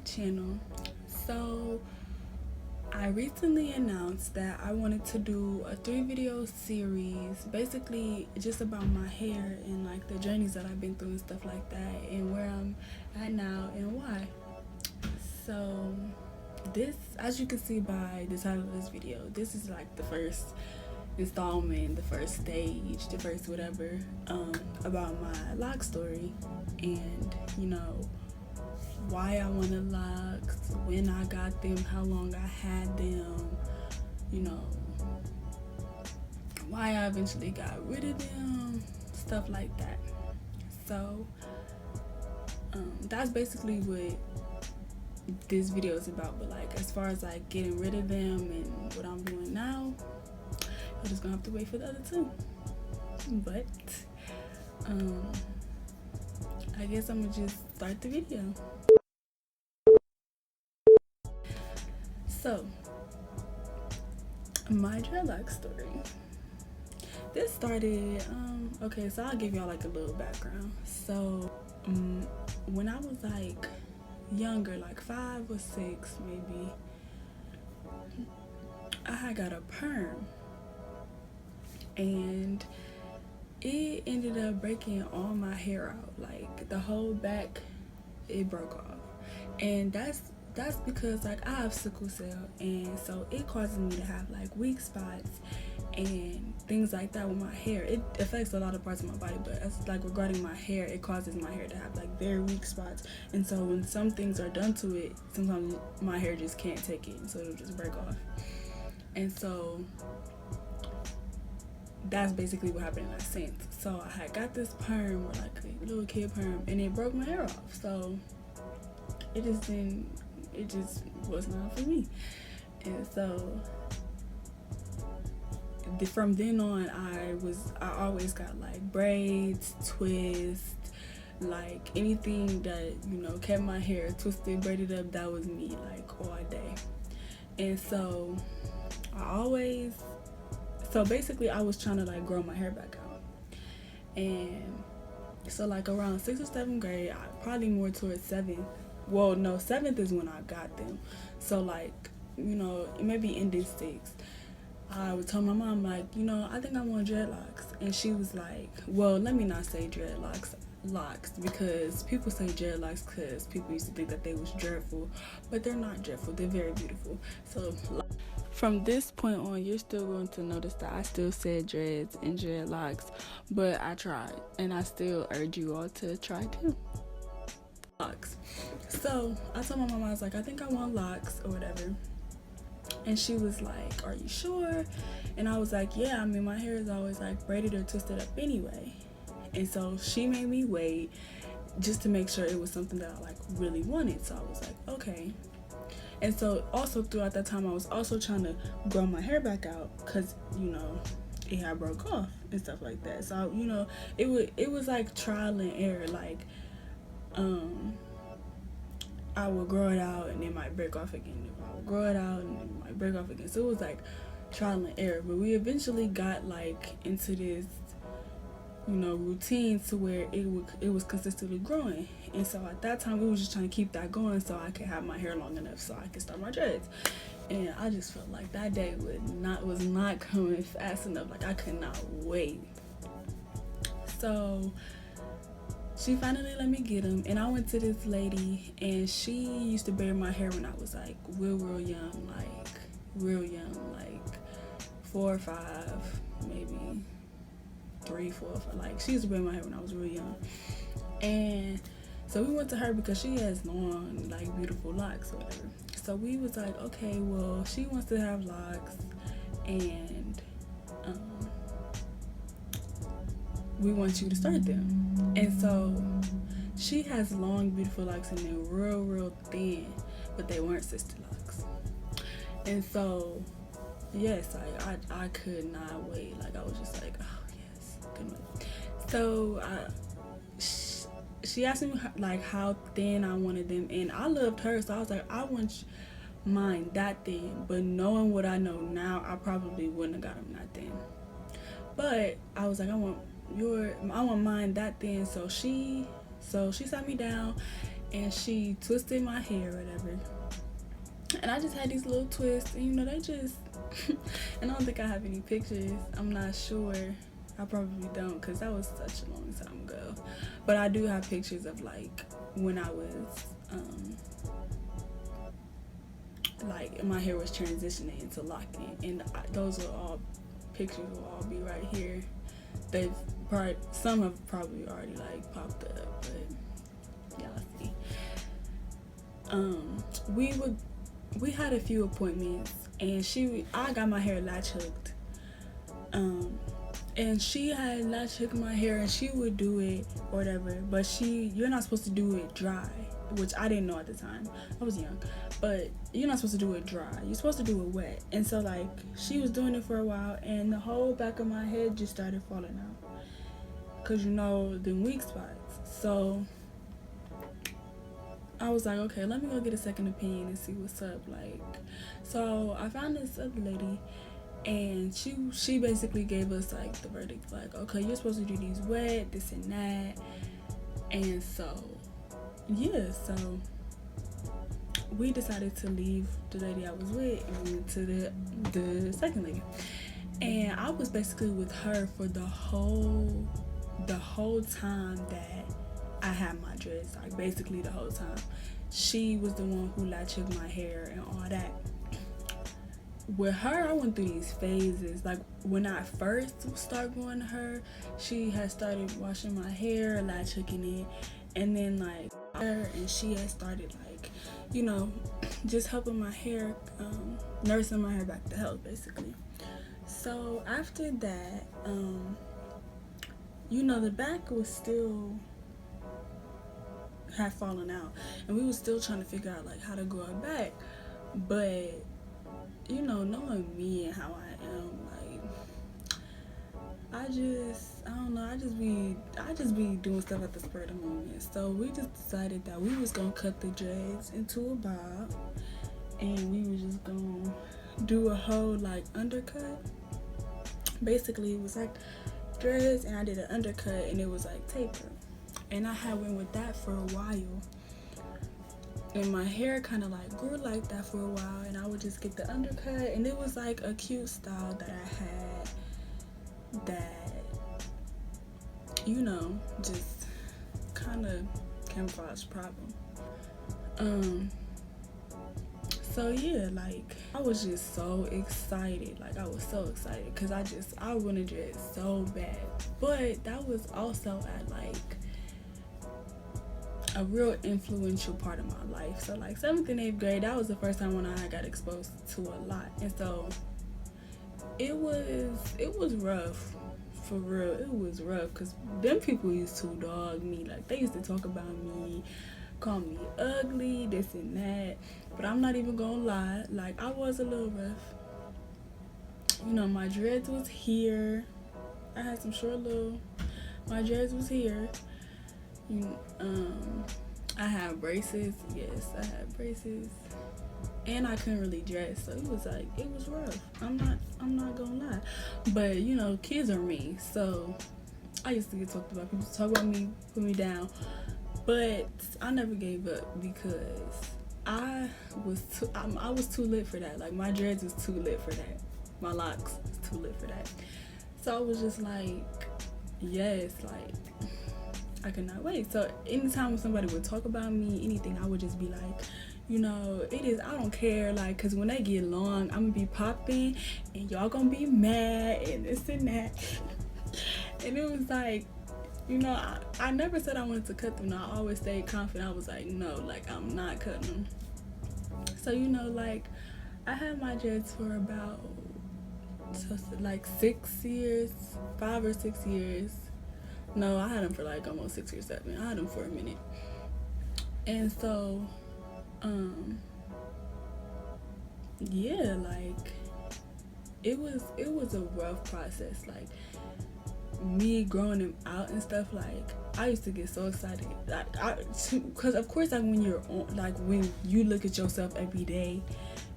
channel. So I recently announced that I wanted to do a 3 video series, basically just about my hair and like the journeys that I've been through and stuff like that, and where I'm at now and why. So this, as you can see by the title of this video, this is like the first installment, the first stage, the first whatever, about my lock story, and why I wanted locks, when I got them, how long I had them, why I eventually got rid of them, stuff like that. So that's basically what this video is about. But like, as far as like getting rid of them and what I'm doing now, you're just gonna have to wait for the other two. But I guess I'm gonna just start the video. So, my dreadlock story. This started, okay, so I'll give y'all like a little background. So, when I was like younger, like 5 or 6 maybe, I had got a perm. And it ended up breaking all my hair out. Like, the whole back, it broke off. And that's because like I have sickle cell, and so it causes me to have like weak spots and things like that with my hair. It affects a lot of parts of my body, but as like regarding my hair, it causes my hair to have like very weak spots. And so when some things are done to it, sometimes my hair just can't take it, so it'll just break off. And so that's basically what happened in that sense. So I had got this perm, or like a little kid perm, and it broke my hair off. So it just was not for me. And so from then on, I always got like braids, twists, like anything that kept my hair twisted, braided up. That was me, like all day. And so basically I was trying to like grow my hair back out. And so like around 6th or 7th grade, probably more towards 7th. Well, no, 7th is when I got them. So like, maybe ended 6th. I would tell my mom, like, I think I want dreadlocks. And she was like, well, let me not say locks, because people say dreadlocks because people used to think that they was dreadful, but they're not dreadful. They're very beautiful. So from this point on, you're still going to notice that I still said dreads and dreadlocks, but I tried, and I still urge you all to try too. Locks. So I told my mom, I was like, I think I want locks or whatever. And she was like, are you sure? And I was like, yeah, I mean, my hair is always like braided or twisted up anyway. And so she made me wait just to make sure it was something that I like really wanted. So I was like, okay. And so also throughout that time, I was also trying to grow my hair back out, because it had broke off and stuff like that. So it was like trial and error. Like I would grow it out and it might break off again. I would grow it out and it might break off again. So it was like trial and error. But we eventually got like into this routine to where it was consistently growing. And so at that time, we was just trying to keep that going so I could have my hair long enough so I could start my dreads. And I just felt like that day was not coming fast enough. Like, I could not wait. So she finally let me get them, and I went to this lady, and she used to braid my hair when I was like real young, like 4 or 5, maybe 3, 4, 5. Like, she used to braid my hair when I was real young. And so we went to her because she has long, like, beautiful locks or whatever. So we was like, okay, well, she wants to have locks, and we want you to start them. And so she has long, beautiful locks, and they're real thin, but they weren't sister locks. And so yes, I could not wait. Like, I was just like, oh yes, couldn't wait. So she asked me like how thin I wanted them, and I loved her, so I was like, I want mine that thin. But knowing what I know now, I probably wouldn't have got them that thin. But I was like, I want mine that thin. So she sat me down, and she twisted my hair or whatever. And I just had these little twists, and they just and I don't think I have any pictures. I'm not sure. I probably don't, because that was such a long time ago. But I do have pictures of like when I was like my hair was transitioning into locking, and those are all pictures will all be right here. They've probably, some have probably already like popped up, but y'all see. We had a few appointments, and I got my hair latch hooked. And she had latch hooked my hair, and she would do it or whatever, but you're not supposed to do it dry, which I didn't know at the time. I was young, but you're not supposed to do it dry. You're supposed to do it wet. And so like she was doing it for a while, and the whole back of my head just started falling out, cause the weak spots. So I was like, okay, let me go get a second opinion and see what's up. Like, so I found this other lady, and she basically gave us like the verdict, like, okay, you're supposed to do these wet, this and that. And so so we decided to leave the lady I was with and we went to the second lady. And I was basically with her for the whole time that I had my dreads, like basically the whole time. She was the one who latch hooked my hair and all that. With her, I went through these phases. Like when I first started going to her, she had started washing my hair, latch hooking it, and then like her, and she had started like, just helping my hair, nursing my hair back to health, basically. So after that, the back was still had fallen out, and we were still trying to figure out like how to grow it back. But knowing me and how I am, like I don't know, I just be doing stuff at the spur of the moment. So we just decided that we was gonna cut the dreads into a bob, and we were just gonna do a whole like undercut. Basically, it was like dreads, and I did an undercut, and it was like taper. And I had went with that for a while, and my hair kind of like grew like that for a while, and I would just get the undercut, and it was like a cute style that I had that just kind of camouflage problem. So yeah, like I was just so excited. Like I was so excited because I wanted dreads so bad. But that was also at like a real influential part of my life. So like 7th and 8th grade, that was the first time when I got exposed to a lot. And so it was rough. For real, it was rough, because them people used to dog me. Like they used to talk about me, call me ugly, this and that. But I'm not even gonna lie, like I was a little rough. My dreads was here. I had some short my dreads was here. I had braces. Yes, I had braces. And I couldn't really dress, so it was rough. I'm not gonna lie. But kids are me, so I used to get talked about. People talk about me, put me down. But I never gave up, because I was too lit for that. Like my dreads was too lit for that. My locks was too lit for that. So I was just like, yes, like I could not wait. So anytime when somebody would talk about me, anything, I would just be like, it is, I don't care, like, because when they get long, I'm gonna be popping, and y'all gonna be mad, and this and that. And it was like, I never said I wanted to cut them. No, I always stayed confident. I was like, no, like, I'm not cutting them. So, like, I had my dreads for about, like, 6 years, 5 or 6 years. No, I had them for, like, almost 6 or 7. I had them for a minute. And so, yeah, like it was a rough process. Like me growing them out and stuff, like I used to get so excited, like because of course, like when you're on, like when you look at yourself every day,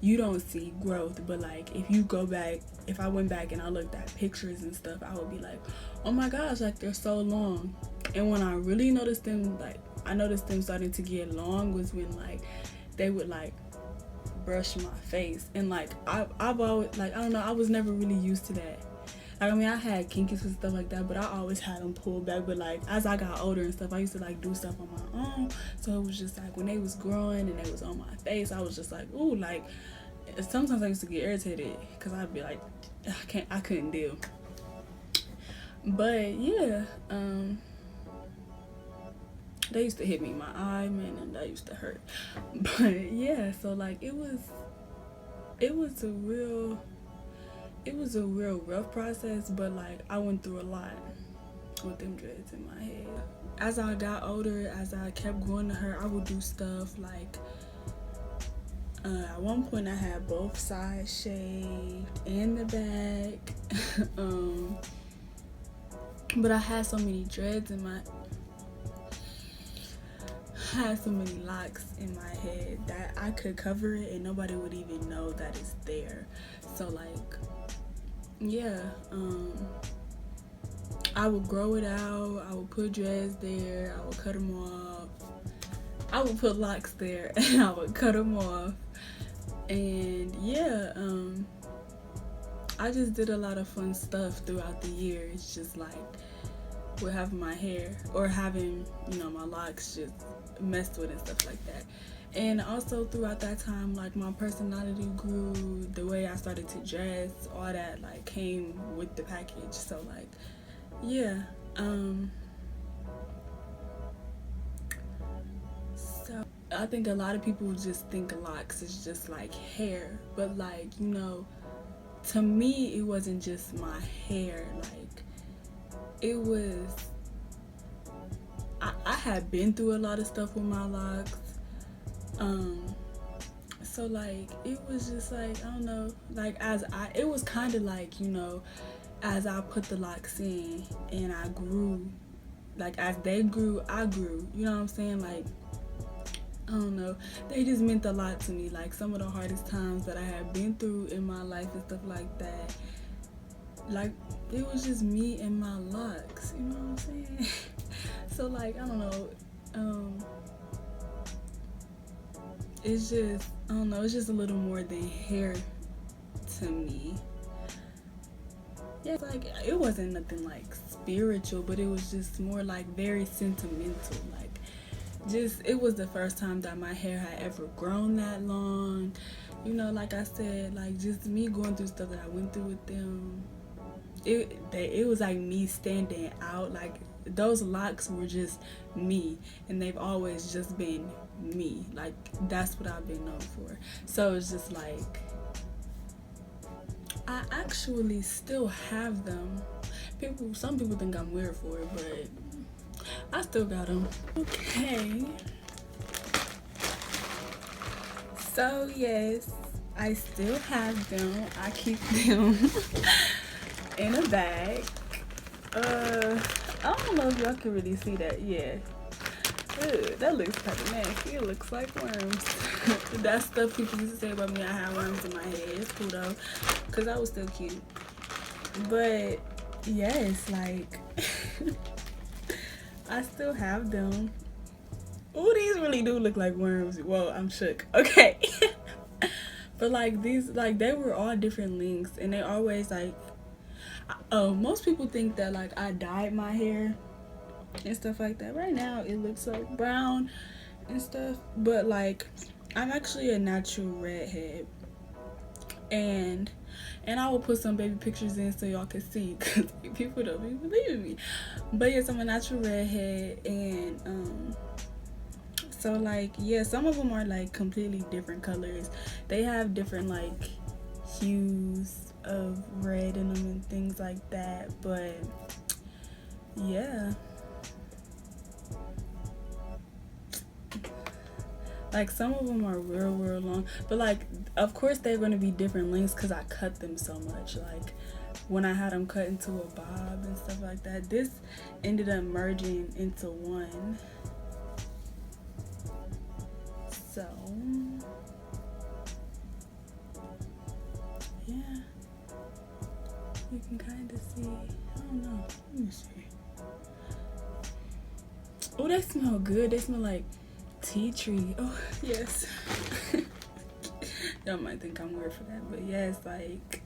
you don't see growth. But like if I went back and I looked at pictures and stuff, I would be like, oh my gosh, like they're so long. And when I really noticed them like I noticed them starting to get long was when like they would like brush my face, and like I've always like, I don't know, I was never really used to that. Like, I mean, I had kinkies and stuff like that, but I always had them pulled back. But like as I got older and stuff, I used to like do stuff on my own. So it was just like when they was growing and they was on my face, I was just like, ooh, like sometimes I used to get irritated because I'd be like, I couldn't deal. But yeah, they used to hit me in my eye, man, and that used to hurt. But yeah, so like it was a real rough process, but like I went through a lot with them dreads in my head. As I got older, as I kept growing to her, I would do stuff like at one point I had both sides shaved and the back. But I had so many dreads in my locks in my head that I could cover it and nobody would even know that it's there. So like, yeah, I would grow it out, I would put dreads there, I would cut them off, I would put locks there and I would cut them off. And yeah, I just did a lot of fun stuff throughout the years, just like with having my hair or having, you know, my locks just messed with and stuff like that. And also throughout that time, like my personality grew, the way I started to dress, all that like came with the package. So like, yeah, so I think a lot of people just think locks is just like hair, but like, you know, to me it wasn't just my hair. Like it was, I had been through a lot of stuff with my locks. So like it was just like, I don't know, like it was kind of like, you know, as I put the locks in and I grew, like as they grew, I grew, you know what I'm saying? Like, I don't know, they just meant a lot to me. Like some of the hardest times that I had been through in my life and stuff like that, like it was just me and my locks, you know what I'm saying? So like, I don't know, it's just, I don't know, it's just a little more than hair to me. Yeah, it's like, it wasn't nothing like spiritual, but it was just more like very sentimental. Like, just, it was the first time that my hair had ever grown that long. You know, like I said, like just me going through stuff that I went through with them. It was like me standing out. Like those locks were just me, and they've always just been me. Like that's what I've been known for. So it's just like, I actually still have them. Some people think I'm weird for it, but I still got them. Okay. So yes, I still have them. I keep them in a bag. I don't know if y'all can really see that. Yeah. Ugh, that looks kind of nasty. It looks like worms. That stuff people used to say about me. I had worms in my head. It's cool though, cause I was still cute. But yes, like I still have them. Ooh, these really do look like worms. Whoa, I'm shook. Okay. But like these, like they were all different lengths, and they always like, most people think that like I dyed my hair and stuff like that. Right now it looks like brown and stuff, but like I'm actually a natural redhead, and I will put some baby pictures in so y'all can see, because people don't be believing me. But yes, I'm a natural redhead, and so like, yeah, some of them are like completely different colors. They have different like hues of red in them and things like that. But yeah, like some of them are real long. But like, of course they're going to be different lengths because I cut them so much. Like when I had them cut into a bob and stuff like that, this ended up merging into one. So yeah, you can kind of see. I don't know. Let me see. Oh, they smell good. They smell like tea tree. Oh, yes. Y'all might think I'm weird for that, but yes, like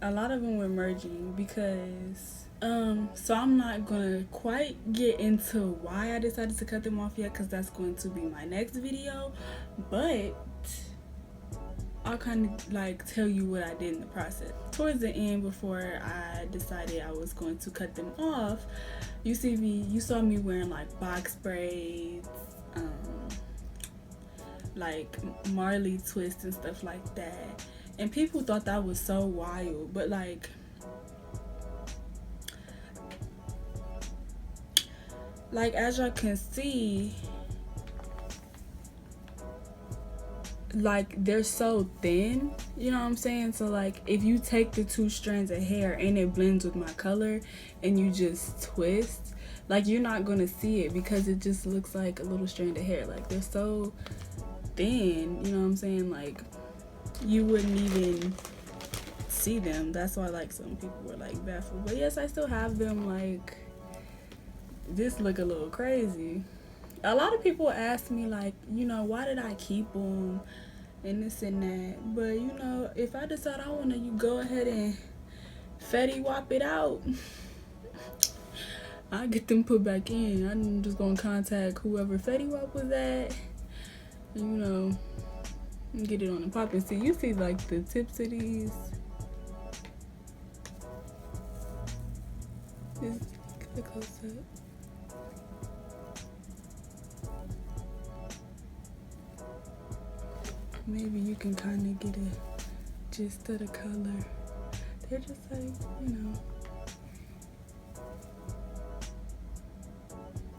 a lot of them were merging because so I'm not gonna quite get into why I decided to cut them off yet, because that's going to be my next video, but I'll kind of like tell you what I did in the process. Towards the end, before I decided I was going to cut them off, you saw me wearing like box braids, like Marley twists and stuff like that, and people thought that was so wild, but like as y'all can see, like they're so thin, you know what I'm saying? So like if you take the 2 strands of hair and it blends with my color and you just twist, like you're not gonna see it because it just looks like a little strand of hair. Like they're so thin, you know what I'm saying? Like you wouldn't even see them. That's why like some people were like baffled, but yes, I still have them. Like this look a little crazy. A lot of people ask me like, you know, why did I keep them and this and that, but you know, if I decide I want to, you go ahead and Fetty Wap it out, I get them put back in. I'm just gonna contact whoever Fetty Wap was at, you know, and get it on the pop. And see, you see like the tips of these. Just get a close up. Maybe you can kind of get a gist of the color. They're just like, you know.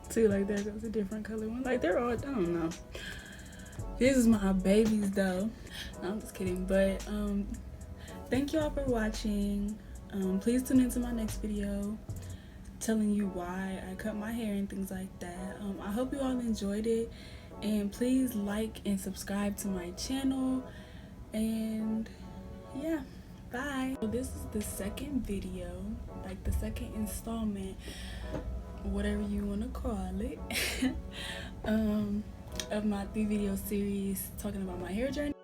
See, like there goes a different color one. Like they're all, I don't know. This is my babies though. No, I'm just kidding. But thank y'all for watching. Please tune into my next video telling you why I cut my hair and things like that. I hope you all enjoyed it. And please like and subscribe to my channel. And yeah, bye. So this is the second video, like the second installment, whatever you want to call it, of my 3 video series talking about my hair journey.